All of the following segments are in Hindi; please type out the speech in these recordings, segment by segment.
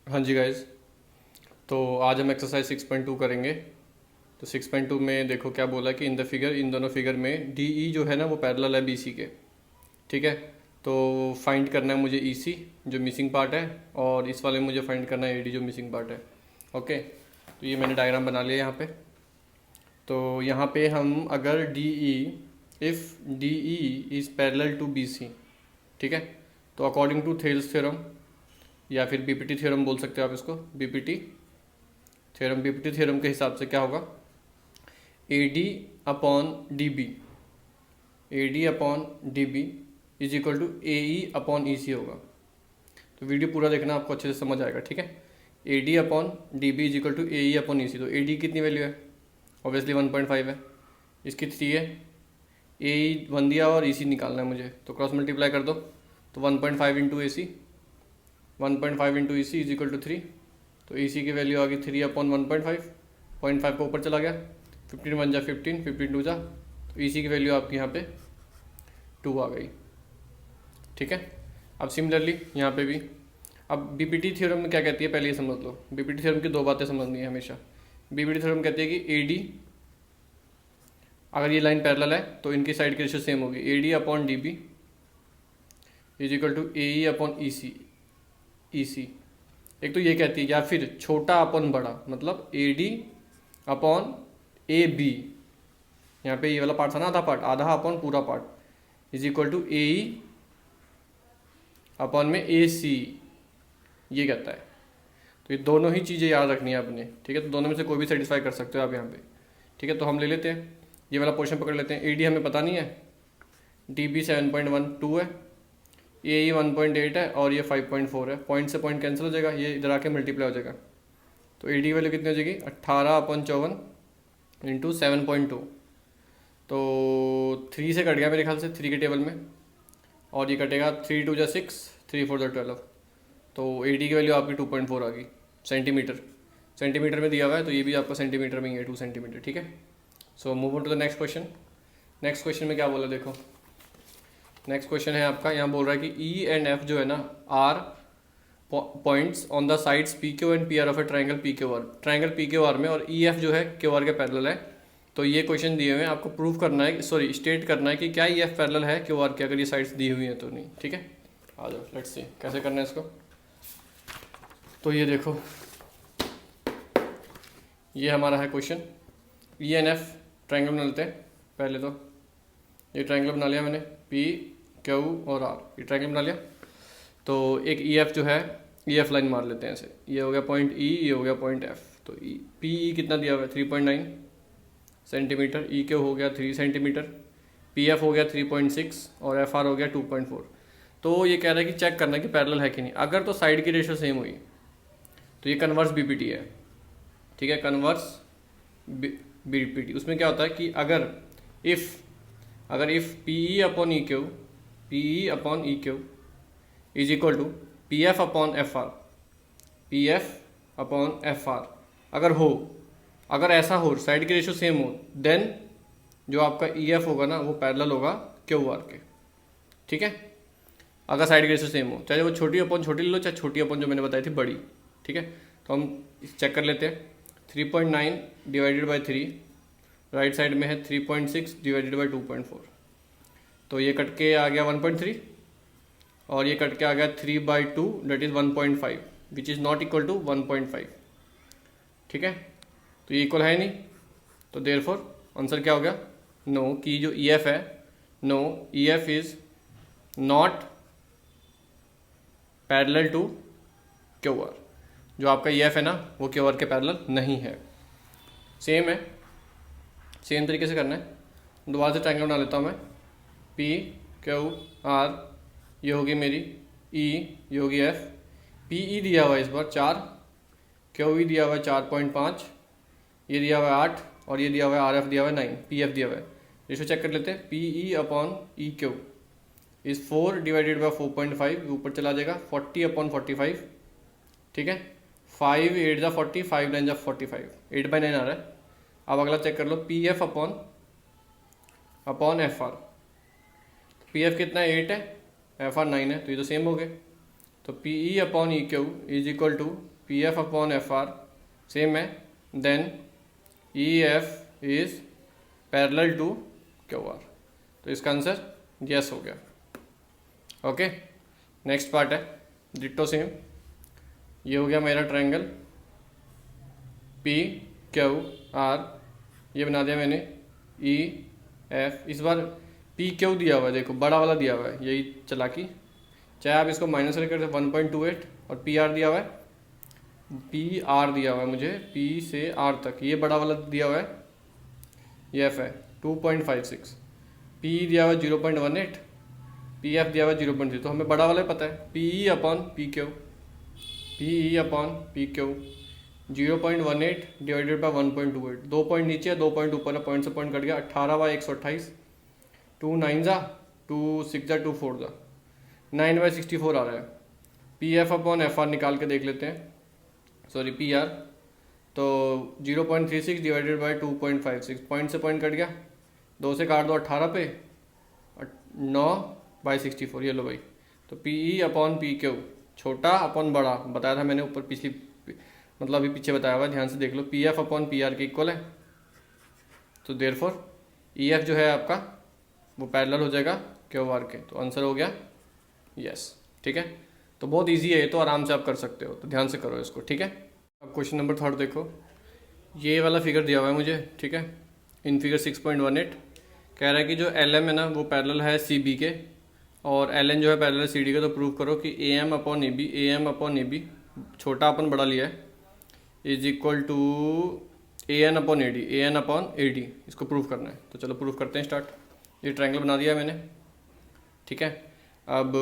हाँ जी गाइज, तो आज हम एक्सरसाइज 6.2 करेंगे। तो 6.2 में देखो क्या बोला कि इन द फिगर, इन दोनों फिगर में डी ई जो है ना वो पैरेलल है बी सी के। ठीक है, तो फाइंड करना है मुझे ई सी जो मिसिंग पार्ट है, और इस वाले में मुझे फाइंड करना है ए डी जो मिसिंग पार्ट है। ओके, तो ये मैंने डायग्राम बना लिया यहाँ पे। तो यहाँ पे हम अगर D E, if D E is parallel to B C, ठीक है, तो अकॉर्डिंग टू थेल्स थ्योरम या फिर बीपीटी थ्योरम बोल सकते हो आप इसको, बीपीटी थ्योरम, बीपीटी थ्योरम के हिसाब से क्या होगा, A D upon D B, A D upon D B is equal to A E upon E C होगा। तो वीडियो पूरा देखना, आपको अच्छे से समझ आएगा। ठीक है, A D upon D B is equal to A E upon E C. तो ए डी कितनी वैल्यू है, ऑब्वियसली 1.5 है, इसकी 3 है, ए ई 1 दिया और ई सी निकालना है मुझे, तो क्रॉस मल्टीप्लाई कर दो। तो 1.5 into A C, 1.5 into E C is equal to 3। तो ई सी की वैल्यू आ गई 3 अपॉन 1.5, 0.5 को ऊपर चला गया, 15 1 जा 15, 15 2 जा, तो ई सी की वैल्यू आपकी यहाँ पे 2 आ गई। ठीक है, अब सिमिलरली यहाँ पे भी, अब बीपीटी थ्योरम में क्या कहती है पहले ये समझ लो। बीपीटी थ्योरम की दो बातें समझनी है हमेशा। बीपीटी थ्योरम कहती है कि ए डी, अगर ये लाइन पैरेलल है तो इनकी साइड की रेशियो सेम होगी, A D upon D B is equal to A E upon E C, E C. एक तो ये कहती है, या फिर छोटा अपॉन बड़ा, मतलब A D upon A B, यहाँ पे ये वाला पार्ट था ना आधा पार्ट, आधा अपॉन पूरा part is equal to A E upon में ए सी, ये कहता है। तो ये दोनों ही चीज़ें याद रखनी है आपने। ठीक है, तो दोनों में से कोई भी सेटिस्फाई कर सकते हो आप यहाँ पे। ठीक है, तो हम ले लेते हैं ये वाला पोर्शन पकड़ लेते हैं। ए डी हमें पता नहीं है, डी बी 7.12 है, ए ई 1.8 है और ये 5.4 है। पॉइंट से पॉइंट कैंसिल हो जाएगा, ये इधर आके मल्टीप्लाई हो जाएगा। तो ए डी वैल्यू कितनी हो जाएगी, 18/54 इंटू 7.2। तो 3 से कट गया मेरे ख्याल से 3 के टेबल में, और ये कटेगा 3 2 जा 6, 3 4 जा 12। तो ए डी की वैल्यू आपकी 2.4 आ गई सेंटीमीटर। सेंटीमीटर में दिया हुआ है तो ये भी आपका सेंटीमीटर में ही है, 2 सेंटीमीटर। ठीक है, so move on to the next question. Next question में क्या बोला देखो, नेक्स्ट क्वेश्चन है आपका, यहाँ बोल रहा है कि ई एंड एफ जो है ना R points on the sides P Q and P R of a triangle P Q R. Triangle P Q R में, और ई एफ जो है क्यू आर के पैरेलल है। तो ये क्वेश्चन दिए हुए हैं, आपको प्रूव करना है, सॉरी स्टेट करना है कि क्या ई एफ पैरेलल है क्यू आर के, अगर ये साइड्स दी हुई हैं तो नहीं। ठीक है, आ जाओ लेट्स सी कैसे करना है इसको। तो ये देखो, ये हमारा है question, E N F triangle बना लेते हैं पहले। तो ये ट्राइंगल बना लिया मैंने, पी क्यू और आर, ये ट्राइंगल बना लिया। तो एक ई एफ जो है, ई एफ लाइन मार लेते हैं ऐसे, ये हो गया पॉइंट ई, ये हो गया पॉइंट एफ। तो पी ई कितना दिया हुआ है, 3.9 सेंटीमीटर, ई क्यू हो गया 3 सेंटीमीटर, पी एफ हो गया 3.6 और एफ आर हो गया 2.4। तो ये कह रहा है कि चेक करना है कि पैरेलल है कि नहीं। अगर तो साइड की रेशियो सेम हुई तो ये कन्वर्स बीपीटी है। ठीक है, कन्वर्स बीपीटी, उसमें क्या होता है कि अगर if P E upon E Q, P E upon E Q is equal to P F upon F R, P F upon F R अगर हो, अगर ऐसा हो, साइड की रेशियो सेम हो, देन जो आपका ई एफ होगा ना वो पैरेलल होगा क्यू आर के। ठीक है, अगर साइड की रेशियो सेम हो, चाहे वो छोटी अपॉन छोटी ले लो, चाहे छोटी अपॉन जो मैंने बताई थी बड़ी। ठीक है, तो हम चेक कर लेते हैं। 3.9 डिवाइडेड बाई 3, राइट साइड में है 3.6 डिवाइडेड बाई 2.4। तो ये कट के आ गया 1.3, और ये कट के आ गया 3/2, that is 1.5, which is not equal to 1.5। ठीक है, तो ये इक्वल है नहीं, तो देयरफॉर आंसर क्या हो गया, नो, कि जो ई एफ है, no E F is not parallel to Q R. जो आपका ई एफ है ना वो क्यू आर के पैरेलल नहीं है। सेम है, सेम तरीके से करना है। दोबारा से ट्रायंगल बना लेता हूँ मैं, पी क्यू आर, ये होगी मेरी ई, ये होगी एफ। पी ई दिया हुआ है इस बार 4, क्यू ई दिया हुआ है 4.5, ये दिया हुआ है 8, और ये दिया हुआ है आर एफ दिया हुआ है 9, पी एफ दिया हुआ है। रेशो चेक कर लेते हैं, P E upon E Q is 4 divided by 4.5, ऊपर चला जाएगा 40 अपॉन 45। ठीक है, 5 8 जा 40, 5 9 जा 45, 8/9 आ रहा है। अब अगला चेक कर लो, P F upon F R. P F कितना है, 8 है, एफ आर 9 है, तो ये तो सेम हो गए। तो P E upon E Q is equal to P F upon F R same है, then E F is parallel to Q R. तो इसका आंसर यस हो गया। ओके, नेक्स्ट पार्ट है डिट्टो सेम। ये हो गया मेरा ट्रायंगल पी क्यू आर, ये बना दिया मैंने ई एफ। इस बार पी क्यू दिया हुआ है, देखो बड़ा वाला दिया हुआ है, यही चालाकी। चाहे आप इसको माइनस करके 1.28 और पी आर दिया हुआ है, पी आर दिया हुआ है मुझे पी से आर तक, ये बड़ा वाला दिया हुआ है, ये एफ है 2.56, पी दिया हुआ है 0.18, पी एफ दिया हुआ है 0.3। तो हमें बड़ा वाला ही पता है, P E upon P Q, P E upon P Q 0.18 divided by 1.28, 2 point नीचे है 2 पॉइंट ऊपर है, पॉइंट से पॉइंट कट गया, 18/128, 2 9 जा 2 6 जा 2 4 जा 9/64 आ रहा है। P F upon F are निकाल के देख लेते हैं, सॉरी पी आर, तो 0.36 डिवाइडेड बाई 2.56, पॉइंट से पॉइंट कट गया, 2 से काट दो 18 पे, 9/64, ये लो भाई। तो P E upon P Q, छोटा अपॉन बड़ा बताया था मैंने ऊपर, पिछली मतलब अभी पीछे बताया हुआ है, ध्यान से देख लो, P F upon P R के इक्वल है। तो देयरफॉर ई एफ जो है आपका वो पैरेलल हो जाएगा क्यू आर के, तो आंसर हो गया यस। ठीक है, तो बहुत इजी है ये, तो आराम से आप कर सकते हो, तो ध्यान से करो इसको। ठीक है, अब क्वेश्चन नंबर 3 देखो, ये वाला फिगर दिया हुआ है मुझे। ठीक है, इन फिगर 6.18 कह रहा है कि जो एल एम है ना वो पैरेलल है सी बी के, और एल एन जो है पैरेलल सी डी के। तो प्रूव करो कि A M upon A B छोटा अपन बड़ा लिया है is equal to A N upon A D, इसको प्रूव करना है। तो चलो प्रूव करते हैं, स्टार्ट। ये ट्रायंगल बना दिया है मैंने। ठीक है, अब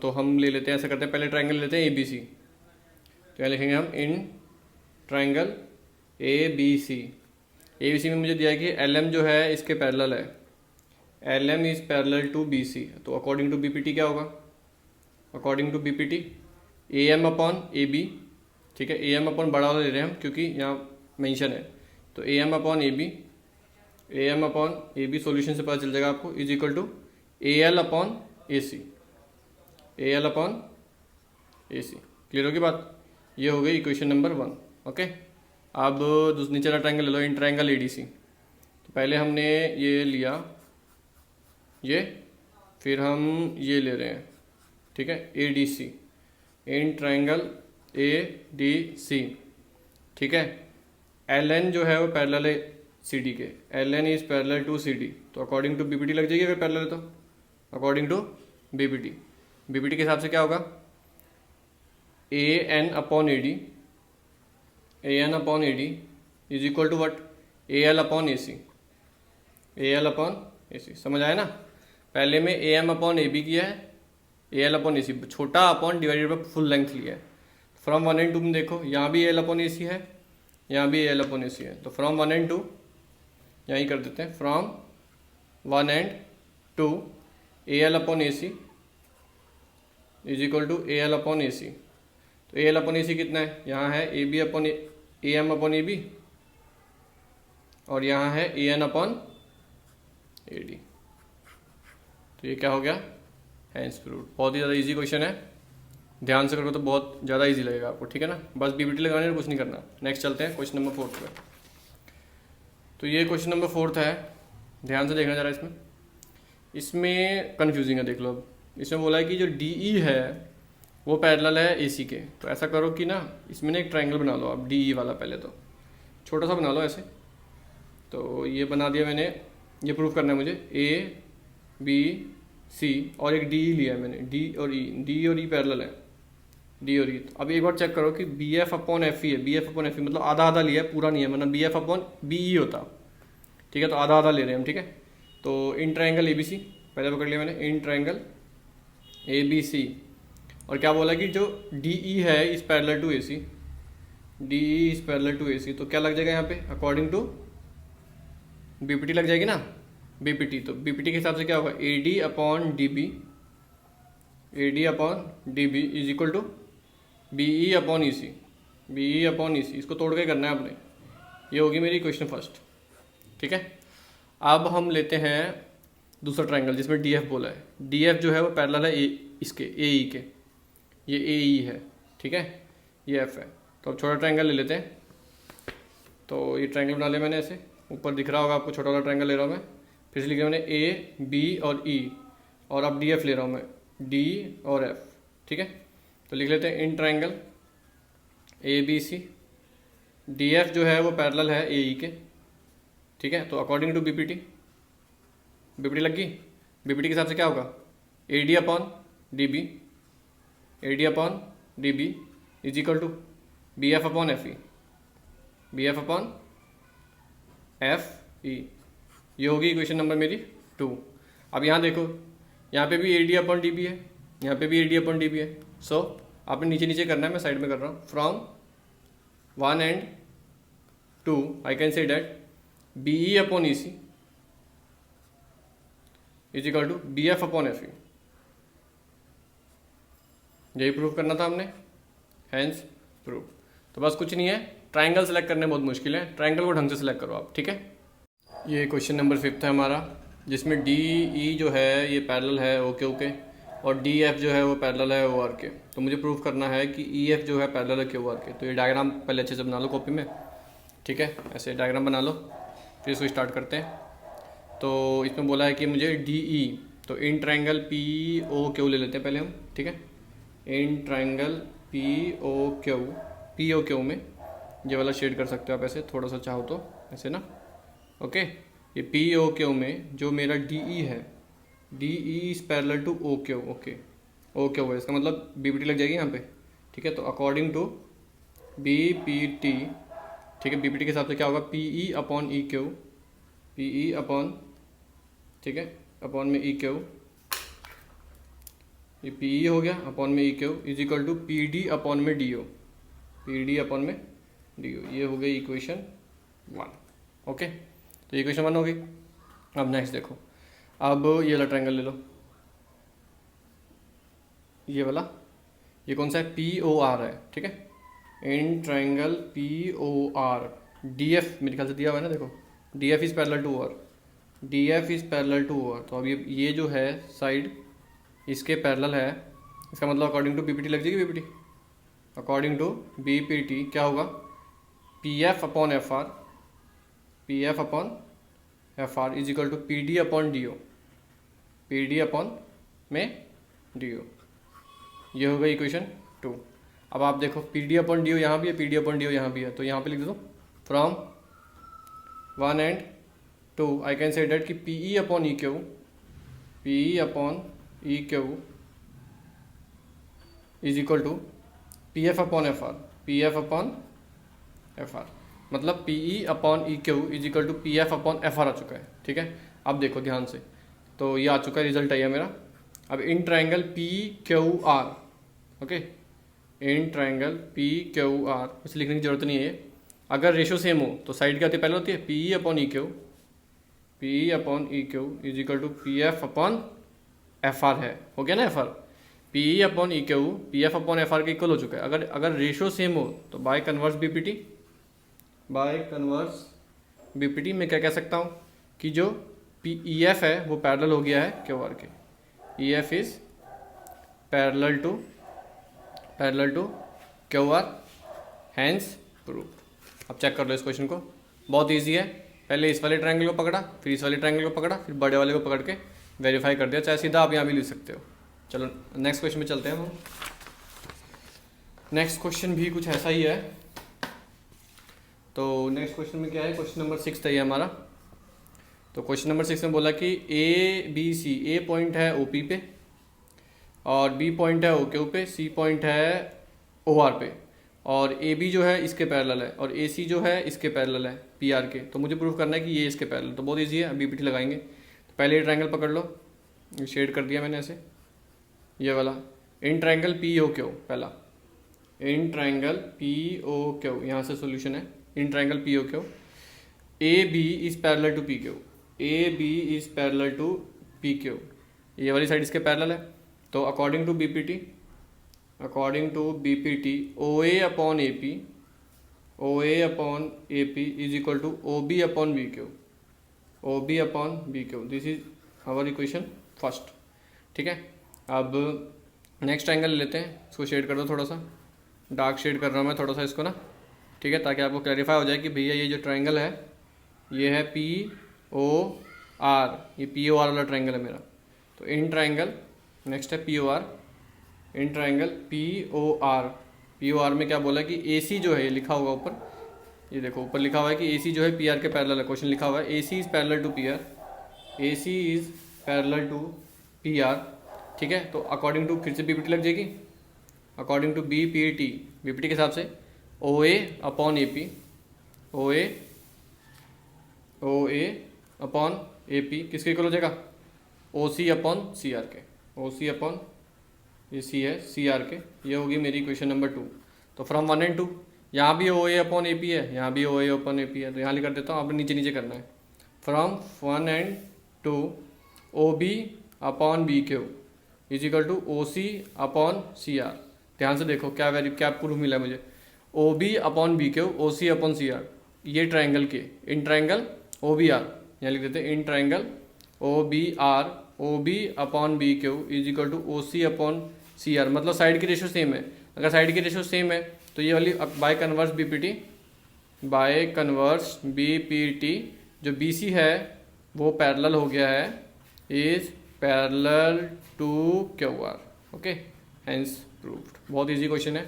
तो हम ले लेते हैं, ऐसा करते हैं, पहले ट्रायंगल लेते हैं ए बी सी। तो यहाँ लिखेंगे हम इन ट्रायंगल ए बी सी में मुझे दिया है कि एल एम जो है इसके पैरेलल है, L M is parallel to B C. तो according to B P T क्या होगा, according to B P T A M upon A B. ठीक है, ए एम अपॉन बड़ा वाला ले रहे हैं हम क्योंकि यहाँ मेंशन है, तो A M upon A B solution से पता चल जाएगा आपको, is equal to A L upon A C, clear होगी बात। ये हो गई इक्वेशन नंबर 1। ओके, अब नीचे वाला ट्रायंगल ले लो, इन ट्रायंगल ए डी सी। तो पहले हमने ये लिया, ये फिर हम ये ले रहे हैं। ठीक है, A D C, in triangle A D C. ठीक है, एल एन जो है वो पैरेलल है सी डी के, L N is parallel to C D. तो अकॉर्डिंग टू बीपीटी लग जाएगी अगर पैरेलल है तो, अकॉर्डिंग टू बीपीटी के हिसाब से क्या होगा, A N upon A D is equal to what, A L upon A C. समझ आया ना, पहले में A M upon A B किया है, A L upon A C छोटा upon divided by full length लिया है। फ्रॉम 1 and 2 में देखो, यहाँ भी ए एल अपॉन ए सी है, यहाँ भी ए एल अपॉन ए सी है। तो फ्रॉम 1 and 2 यहीं कर देते हैं, from 1 and 2 A L upon A C is equal to A L upon A C. तो ए एल अपॉन ए सी कितना है, यहाँ है A B upon A M upon A B, और यहाँ है A N upon A D. तो ये क्या हो गया, हैंस प्रूव्ड। बहुत ही ज़्यादा इजी क्वेश्चन है, ध्यान से करोगे तो बहुत ज़्यादा इजी लगेगा आपको। ठीक है ना, बस बीबीटी लगाने और कुछ नहीं करना। नेक्स्ट चलते हैं क्वेश्चन नंबर 4 पे। तो ये क्वेश्चन नंबर 4 है, ध्यान से देखना जरा। इसमें कन्फ्यूजिंग है, देख लो। अब इसमें बोला है कि जो डी ई है वो पैरेलल है ए सी के। तो ऐसा करो कि ना इसमें ना एक ट्रायंगल बना लो आप, डी ई वाला। पहले तो छोटा सा बना लो ऐसे। तो ये बना दिया मैंने, ये प्रूफ करना है मुझे, ए बी सी और एक डी ई लिया है मैंने, डी और ई पैरेलल है, डी और ई। तो अब एक बार चेक करो कि B F upon F E है, B F upon F E मतलब आधा आधा लिया है, पूरा नहीं है, मतलब B F upon B E होता। ठीक है, तो आधा आधा ले रहे हैं हम। ठीक है, तो इन ट्रायंगल ए बी सी पहले पकड़ लिया मैंने, इन ट्रायंगल ए बी सी। और क्या बोला कि जो डी ई है is parallel to A C, D E is parallel to A C. तो क्या लग जाएगा यहाँ पे, अकॉर्डिंग टू बीपीटी लग जाएगी ना, बीपीटी। तो बीपीटी के हिसाब से क्या होगा, A D upon D B, A D upon D B is equal to B E upon E C, B E upon E C. इसको तोड़ के करना है आपने। ये होगी मेरी क्वेश्चन फर्स्ट। ठीक है, अब हम लेते हैं दूसरा ट्रायंगल जिसमें डी एफ बोला है। डी एफ जो है वो पैरेलल है इसके ए ई के, ये ए ई है। ठीक है, ये एफ है। तो अब छोटा ट्रायंगल ले लेते हैं। तो ये ट्रायंगल बना लिया मैंने, ऐसे ऊपर दिख रहा होगा आपको, छोटा वाला ट्रायंगल ले रहा हूँ मैं। फिर से लिख लिया मैंने ए बी और ई, और अब डी एफ ले रहा हूँ मैं, डी और एफ, ठीक है। तो लिख लेते हैं in triangle A B C, D F जो है वो पैरेलल है ए ई के, ठीक है। तो अकॉर्डिंग टू बीपीटी, बीपीटी लग गई, बीपीटी के हिसाब से क्या होगा, A D upon D B, A D upon D B is equal to B F upon F E, B F upon F E. ये होगी इक्वेशन नंबर मेरी 2। अब यहाँ देखो, यहाँ पे भी A D upon D B है, यहाँ पे भी A D upon D B है। सो आपने नीचे नीचे करना है, मैं साइड में कर रहा हूँ। From 1 and 2 I can say that B E upon E C is equal to B F upon F E. यही प्रूव करना था हमने, हैंस प्रूव। तो बस कुछ नहीं है, ट्रायंगल सेलेक्ट करने बहुत मुश्किल है, ट्रायंगल को ढंग से सेलेक्ट करो आप, ठीक है। ये क्वेश्चन नंबर 5 है हमारा, जिसमें डी ई जो है ये पैरेलल है ओके ओके, और डी एफ जो है वो पैरेलल है ओ आर के। तो मुझे प्रूव करना है कि ई एफ जो है पैरेलल है क्यू आर के। तो ये डायग्राम पहले अच्छे से बना लो कॉपी में, ठीक है। ऐसे डायग्राम बना लो, फिर इसको स्टार्ट करते हैं। तो इसमें बोला है कि मुझे डी ई, तो in triangle P O Q ले लेते हैं पहले हम, ठीक है। In triangle P O Q, P O Q में ये वाला शेड कर सकते हो आप ऐसे, थोड़ा सा चाहो तो ऐसे ना, ओके। ये पी ओ क्यू में जो मेरा डी ई है, D E is parallel to O Q, okay. O Q है, इसका मतलब बी पी टी लग जाएगी यहाँ पे, ठीक है। तो according to B P T, ठीक है, बी पी टी के हिसाब से क्या होगा, P E upon E Q, P E upon, ठीक है, अपॉन में ई क्यू, ये पी ई हो गया, अपॉन में E Q is equal to P D upon में D O, P D upon में डी ओ। ये हो गई इक्वेशन 1, ओके। तो इक्वेशन 1 हो गई। अब नेक्स्ट देखो, अब ये वाला ट्रायंगल ले लो, ये वाला, ये कौन सा है, पी ओ आर है, ठीक है। In triangle P O R, D F मेरे ख्याल से दिया हुआ है ना, देखो D F is parallel to O R, D F is parallel to O R. तो अब ये जो है साइड इसके पैरेलल है, इसका मतलब अकॉर्डिंग टू बीपीटी लग जाएगी, बीपीटी अकॉर्डिंग टू बीपीटी क्या होगा, P F upon F R, P F upon F R is equal to P D upon D O, P D upon में डी ओ। ये हो गई इक्वेशन 2। अब आप देखो P D upon D O यहाँ भी है, P D upon D O यहाँ भी है, तो यहाँ पे लिख दो from 1 and 2 I can say that कि P E upon E Q, P E upon E Q is equal to P F upon F R, P F upon F R, मतलब P E upon E Q is equal to P F upon F R आ चुका है, ठीक है। अब देखो ध्यान से, तो ये आ चुका है, रिजल्ट आई है मेरा। अब इन triangle P Q R, okay, in triangle P Q are, कुछ लिखने की जरूरत नहीं है। अगर रेशो सेम हो तो साइड क्या होती है, पहले होती है P E upon E Q, P E upon E Q is equal to P F upon F R है, हो गया ना F R, P E upon E Q P F upon F R के इक्वल हो चुका है। अगर रेशो सेम हो तो by converse BPT, by converse BPT में क्या कह सकता हूँ कि जो पी ई एफ है वो पैरेलल हो गया है क्यू आर के, E F is parallel to Q R, hence proved. अब चेक कर लो इस क्वेश्चन को, बहुत इजी है। पहले इस वाले ट्रायंगल को पकड़ा, फिर इस वाले ट्रायंगल को पकड़ा, फिर बड़े वाले को पकड़ के वेरीफाई कर दिया, चाहे सीधा आप यहाँ भी लिख सकते हो। चलो नेक्स्ट क्वेश्चन में चलते हैं हम। नेक्स्ट क्वेश्चन भी कुछ ऐसा ही है। तो नेक्स्ट क्वेश्चन में क्या है, क्वेश्चन नंबर 6 है ये हमारा। तो क्वेश्चन नंबर 6 में बोला कि ए बी सी, ए पॉइंट है ओ पी पे, और बी पॉइंट है ओ क्यू पे, सी पॉइंट है ओ आर पे, और ए बी जो है इसके पैरेलल है, और ए सी जो है इसके पैरेलल है पी आर के। तो मुझे प्रूव करना है कि ये इसके पैरेलल। तो बहुत ईजी है, अभी बीपीटी लगाएंगे। तो पहले ये ट्रायंगल पकड़ लो, ये शेड कर दिया मैंने ऐसे, ये वाला in triangle P O Q, पहला in triangle P O Q, यहाँ से सोल्यूशन है। In triangle P O Q, A B is parallel to P Q, A B is parallel to P Q, ये वाली साइड इसके पैरेलल है। तो according to BPT, according to BPT O A upon A P, O A upon A P is equal to O B upon B Q, O B upon B Q. This is our equation first, ठीक है। अब नेक्स्ट ट्रायंगल लेते हैं, इसको शेड कर दो थोड़ा सा, डार्क शेड कर रहा हूँ मैं थोड़ा सा इसको ना, ठीक है, ताकि आपको क्लैरिफाई हो जाए कि भैया ये जो ट्रायंगल है ये है पी ओ आर, ये पी ओ आर वाला ट्रायंगल है मेरा। तो इन ट्रायंगल, नेक्स्ट है P O R, in triangle P O R, P O R में क्या बोला कि ए सी जो है, ये लिखा होगा ऊपर, ये देखो ऊपर लिखा हुआ है कि ए सी जो है पी आर के पैरेलल है, क्वेश्चन लिखा हुआ है A C is parallel to P R, A C is parallel to P R, ठीक है। तो अकॉर्डिंग टू, फिर से बीपीटी लग जाएगी, अकॉर्डिंग टू बीपीटी, बीपीटी के हिसाब से O A upon A P, O A upon A P किसके इक्वल हो जाएगा, ओ सी अपॉन सी आर के, ओ सी अपॉन, ये सी है सी आर के, ये होगी मेरी क्वेश्चन नंबर 2। तो फ्रॉम 1 एंड 2, यहाँ भी ओ ए अपॉन ए पी है, यहाँ भी ओ ए अपॉन ए पी है, तो यहाँ लिख देता हूँ, आपने नीचे नीचे करना है। From 1 and 2 O B upon B Q is equal to O C upon C R. ध्यान से देखो क्या प्रूफ मिला है मुझे, O B upon B Q, O C upon C R, ये ट्राइंगल के in triangle O B R, यहाँ लिख देते हैं in triangle O B R, O B upon B Q is equal to O C upon C R, मतलब साइड की रेशियो सेम है। अगर साइड की रेशियो सेम है तो ये वाली by converse BPT, by converse BPT जो बीसी है वो पैरेलल हो गया है, is parallel to Q R, okay, hence proved. बहुत इजी क्वेश्चन है,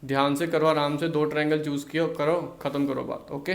ध्यान से करो, आराम से 2 ट्रायंगल चूज किया करो, खत्म करो बात, ओके।